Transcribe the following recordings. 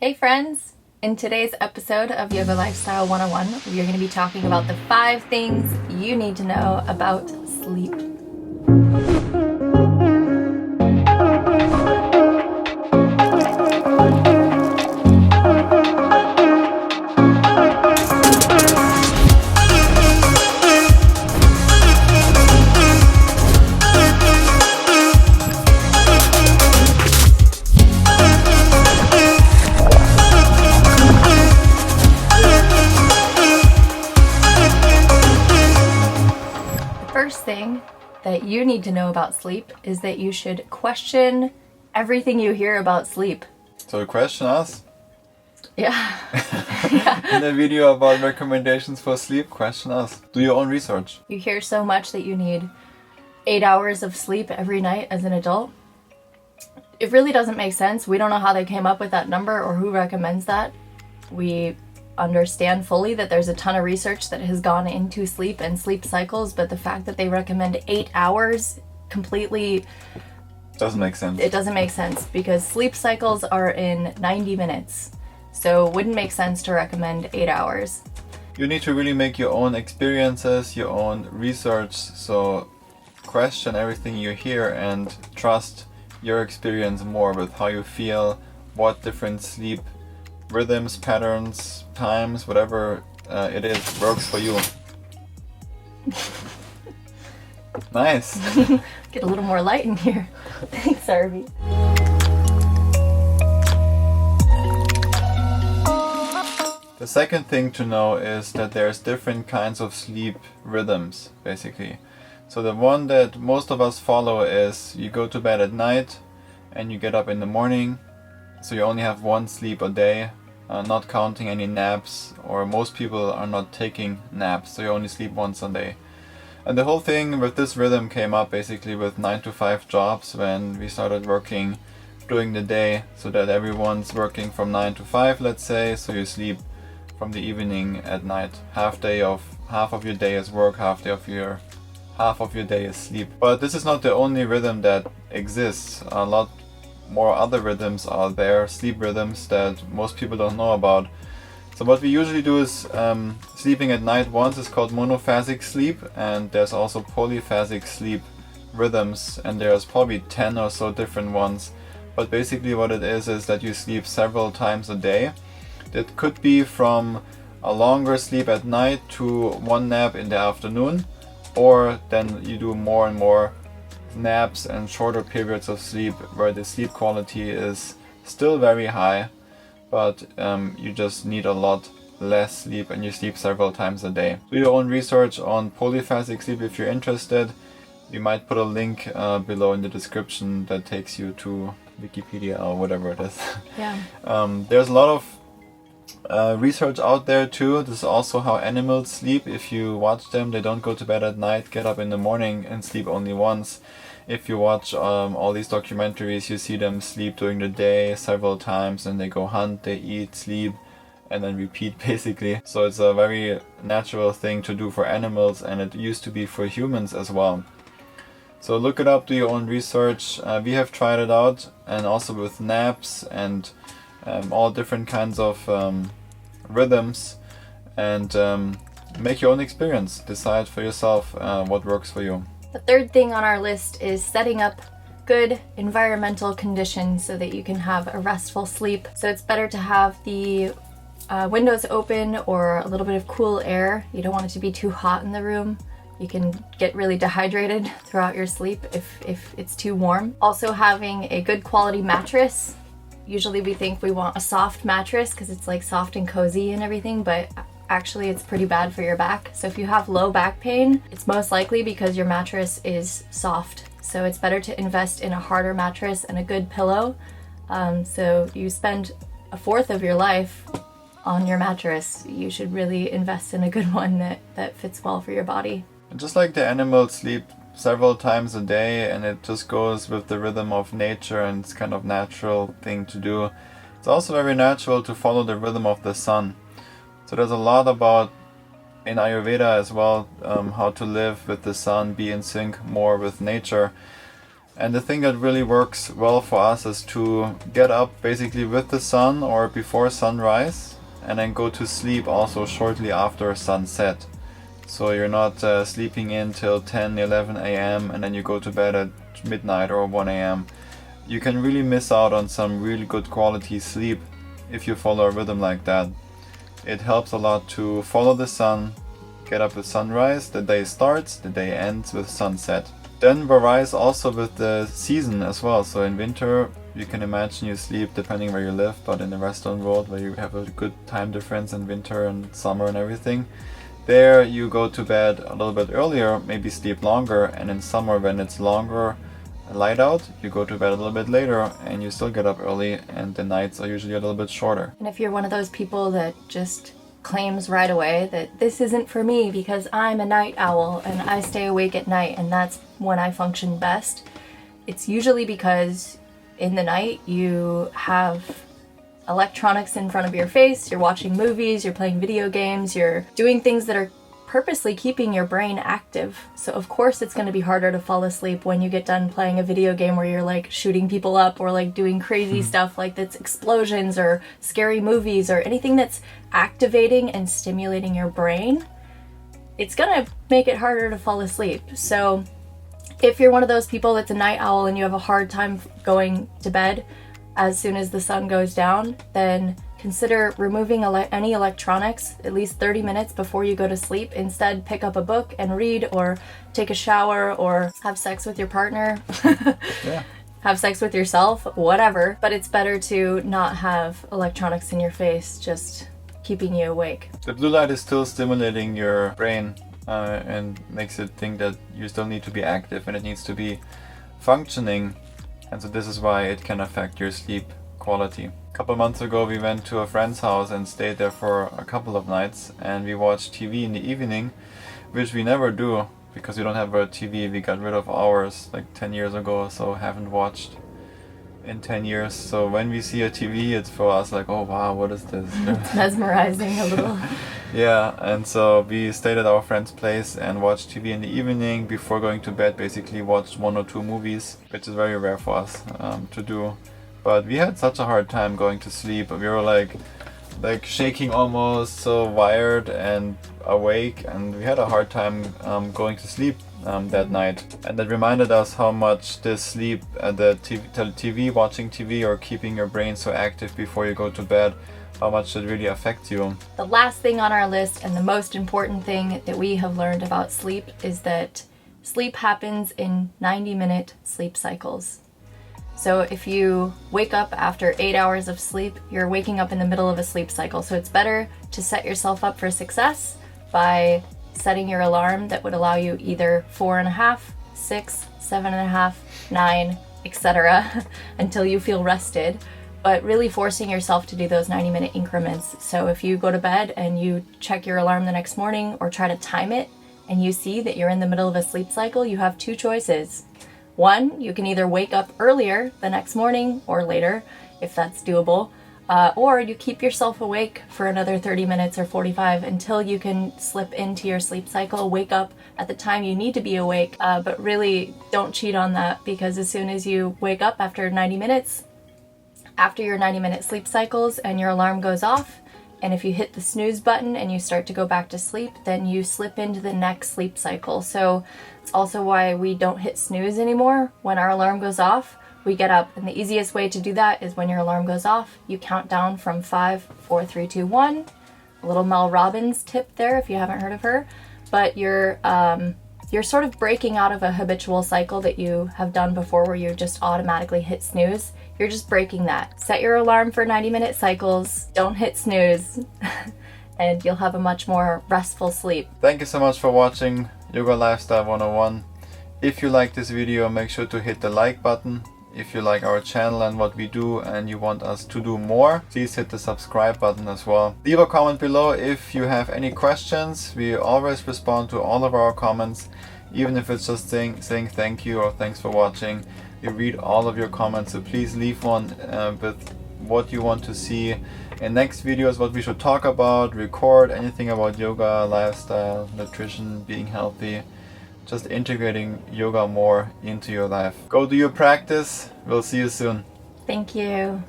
Hey friends! In today's episode of Yoga Lifestyle 101, we are going to be talking about the 5 things you need to know about sleep. First thing that you need to know about sleep is that you should question everything you hear about sleep. So question us. Yeah. In the video about recommendations for sleep, question us. Do your own research. You hear so much that you need 8 hours of sleep every night as an adult. It really doesn't make sense. We don't know how they came up with that number or who recommends that. We understand fully that there's a ton of research that has gone into sleep and sleep cycles, but the fact that they recommend 8 hours completely doesn't make sense. It doesn't make sense because sleep cycles are in 90 minutes. So it wouldn't make sense to recommend 8 hours. You need to really make your own experiences, your own research, so question everything you hear and trust your experience more with how you feel, what different sleep rhythms, patterns, times, whatever it is, works for you. Nice. Get a little more light in here. Thanks, Arby. The second thing to know is that there's different kinds of sleep rhythms, basically. So the one that most of us follow is you go to bed at night and you get up in the morning. So you only have one sleep a day, not counting any naps, or most people are not taking naps, so you only sleep once a day. And the whole thing with this rhythm came up basically with 9 to 5 jobs when we started working during the day, so that everyone's working from 9 to 5, let's say, so you sleep from the evening at night. Half of your day is work, half of your day is sleep. But this is not the only rhythm that exists. A lot more other rhythms are there, sleep rhythms that most people don't know about. So what we usually do is sleeping at night once is called monophasic sleep, and there's also polyphasic sleep rhythms, and there's probably 10 or so different ones. But basically what it is that you sleep several times a day. That could be from a longer sleep at night to one nap in the afternoon, or then you do more and more naps and shorter periods of sleep where the sleep quality is still very high, but you just need a lot less sleep and you sleep several times a day. Do your own research on polyphasic sleep if you're interested. We might put a link below in the description that takes you to Wikipedia or whatever it is. Yeah. There's a lot of research out there too. This is also how animals sleep. If you watch them, they don't go to bed at night, get up in the morning and sleep only once. If you watch all these documentaries, you see them sleep during the day several times, and they go hunt, they eat, sleep, and then repeat basically. So it's a very natural thing to do for animals, and it used to be for humans as well. So look it up, do your own research. We have tried it out, and also with naps and all different kinds of rhythms, and make your own experience. Decide for yourself what works for you. The third thing on our list is setting up good environmental conditions so that you can have a restful sleep. So it's better to have the windows open or a little bit of cool air. You don't want it to be too hot in the room. You can get really dehydrated throughout your sleep if it's too warm. Also having a good quality mattress. Usually we think we want a soft mattress because it's like soft and cozy and everything, but actually it's pretty bad for your back. So if you have low back pain, it's most likely because your mattress is soft. So it's better to invest in a harder mattress and a good pillow. So you spend a fourth of your life on your mattress. You should really invest in a good one that fits well for your body. And just like the animals sleep several times a day, and it just goes with the rhythm of nature, and it's kind of natural thing to do. It's also very natural to follow the rhythm of the sun. So there's a lot about in Ayurveda as well, how to live with the sun, be in sync more with nature. And the thing that really works well for us is to get up basically with the sun or before sunrise, and then go to sleep also shortly after sunset. So you're not sleeping in till 10, 11 a.m. and then you go to bed at midnight or 1 a.m. You can really miss out on some really good quality sleep if you follow a rhythm like that. It helps a lot to follow the sun, get up with sunrise, the day starts, the day ends with sunset. Then varies also with the season as well. So in winter, you can imagine you sleep depending where you live, but in the Western world where you have a good time difference in winter and summer and everything, there you go to bed a little bit earlier, maybe sleep longer, and in summer when it's longer light out, you go to bed a little bit later and you still get up early, and the nights are usually a little bit shorter. And if you're one of those people that just claims right away that this isn't for me because I'm a night owl and I stay awake at night and that's when I function best, it's usually because in the night you have electronics in front of your face, you're watching movies, you're playing video games, you're doing things that are purposely keeping your brain active. So of course it's going to be harder to fall asleep when you get done playing a video game where you're like shooting people up or like doing crazy stuff like that's explosions or scary movies or anything that's activating and stimulating your brain. It's going to make it harder to fall asleep. So if you're one of those people that's a night owl and you have a hard time going to bed as soon as the sun goes down, then consider removing any electronics at least 30 minutes before you go to sleep. Instead, pick up a book and read, or take a shower, or have sex with your partner. Yeah. Have sex with yourself, whatever. But it's better to not have electronics in your face, just keeping you awake. The blue light is still stimulating your brain and makes it think that you still need to be active and it needs to be functioning. And so this is why it can affect your sleep quality. A couple months ago we went to a friend's house and stayed there for a couple of nights, and we watched TV in the evening, which we never do because we don't have a TV. We got rid of ours like 10 years ago, so haven't watched in 10 years. So when we see a TV, it's for us like, oh wow, what is this? It's mesmerizing a little. Yeah, and so we stayed at our friend's place and watched TV in the evening. Before going to bed, basically watched 1 or 2 movies, which is very rare for us to do. But we had such a hard time going to sleep. We were like shaking almost, so wired and awake, and we had a hard time going to sleep that night. And that reminded us how much this sleep, the TV, watching TV or keeping your brain so active before you go to bed, how much it really affects you. The last thing on our list, and the most important thing that we have learned about sleep, is that sleep happens in 90-minute sleep cycles. So if you wake up after 8 hours of sleep, you're waking up in the middle of a sleep cycle. So it's better to set yourself up for success by setting your alarm that would allow you either 4.5, 6, 7.5, 9, etc. until you feel rested, but really forcing yourself to do those 90-minute increments. So if you go to bed and you check your alarm the next morning or try to time it and you see that you're in the middle of a sleep cycle, you have 2 choices. One, you can either wake up earlier the next morning or later, if that's doable, or you keep yourself awake for another 30 minutes or 45 until you can slip into your sleep cycle, wake up at the time you need to be awake, but really don't cheat on that, because as soon as you wake up after 90 minutes, after your 90-minute sleep cycles and your alarm goes off, and if you hit the snooze button and you start to go back to sleep, then you slip into the next sleep cycle. So it's also why we don't hit snooze anymore. When our alarm goes off, we get up. And the easiest way to do that is when your alarm goes off, you count down from 5, 4, 3, 2, 1. A little Mel Robbins tip there if you haven't heard of her. But you're sort of breaking out of a habitual cycle that you have done before where you just automatically hit snooze. You're just breaking that. Set your alarm for 90-minute cycles, don't hit snooze, and you'll have a much more restful sleep. Thank you so much for watching Yoga Lifestyle 101. If you like this video, make sure to hit the like button. If you like our channel and what we do and you want us to do more, please hit the subscribe button as well. Leave a comment below if you have any questions. We always respond to all of our comments, even if it's just saying thank you or thanks for watching. We read all of your comments, so please leave one with what you want to see in next videos, what we should talk about, record anything about yoga, lifestyle, nutrition, being healthy. just integrating yoga more into your life. Go do your practice. We'll see you soon. Thank you.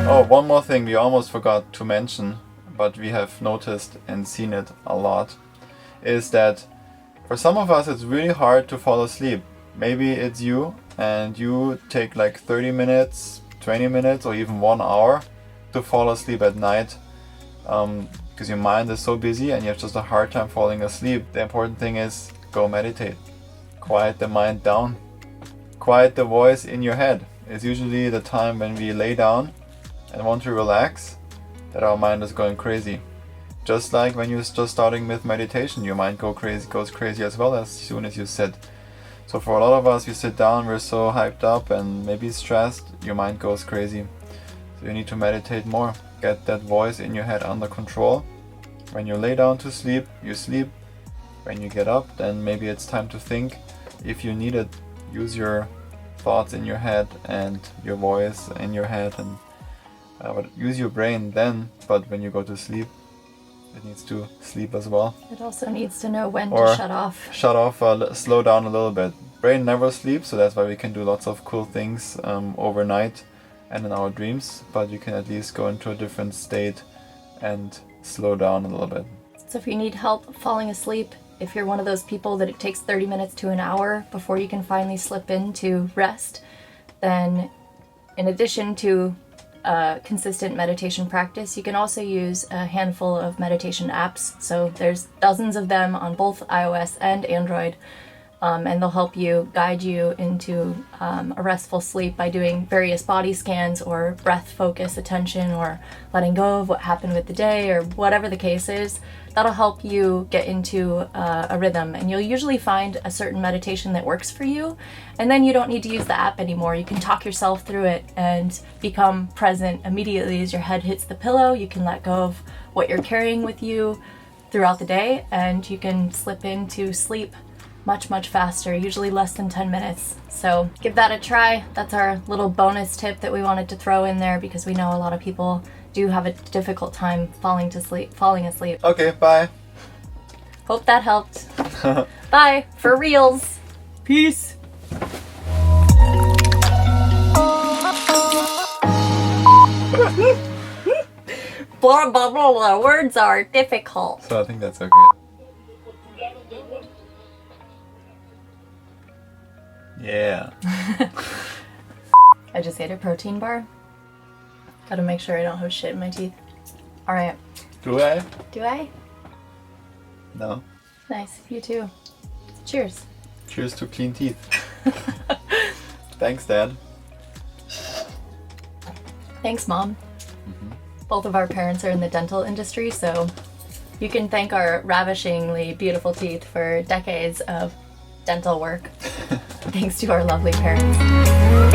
Oh, one more thing we almost forgot to mention, but we have noticed and seen it a lot, is that for some of us it's really hard to fall asleep. Maybe it's you and you take like 30 minutes, 20 minutes or even 1 hour to fall asleep at night because your mind is so busy and you have just a hard time falling asleep. The important thing is go meditate. Quiet the mind down. Quiet the voice in your head. It's usually the time when we lay down and want to relax that our mind is going crazy. Just like when you're just starting with meditation, your mind goes crazy as well as soon as you sit. So for a lot of us, we sit down, we're so hyped up and maybe stressed, your mind goes crazy. So you need to meditate more. Get that voice in your head under control. When you lay down to sleep, you sleep. When you get up, then maybe it's time to think. If you need it, use your thoughts in your head and your voice in your head and use your brain then, but when you go to sleep, it needs to sleep as well. It also needs to know when to shut off. Shut off, slow down a little bit. Brain never sleeps, so that's why we can do lots of cool things overnight and in our dreams, but you can at least go into a different state and slow down a little bit. So if you need help falling asleep, if you're one of those people that it takes 30 minutes to an hour before you can finally slip into rest, then in addition to consistent meditation practice, you can also use a handful of meditation apps. So there's dozens of them on both iOS and Android, and they'll help you guide you into a restful sleep by doing various body scans or breath focus attention or letting go of what happened with the day or whatever the case is. That'll help you get into a rhythm, and you'll usually find a certain meditation that works for you, and then you don't need to use the app anymore. You can talk yourself through it and become present immediately as your head hits the pillow. You can let go of what you're carrying with you throughout the day, and you can slip into sleep much faster, usually less than 10 minutes. So give that a try. That's our little bonus tip that we wanted to throw in there because we know a lot of people do have a difficult time falling asleep. Okay, bye. Hope that helped. Bye, for reals. Peace. Blah, blah, blah, blah. Words are difficult. So I think that's okay. Yeah. I just ate a protein bar. Gotta make sure I don't have shit in my teeth. Alright. Do I? Do I? No. Nice. You too. Cheers. Cheers to clean teeth. Thanks, Dad. Thanks, Mom. Both of our parents are in the dental industry, so you can thank our ravishingly beautiful teeth for decades of dental work. Thanks to our lovely parents.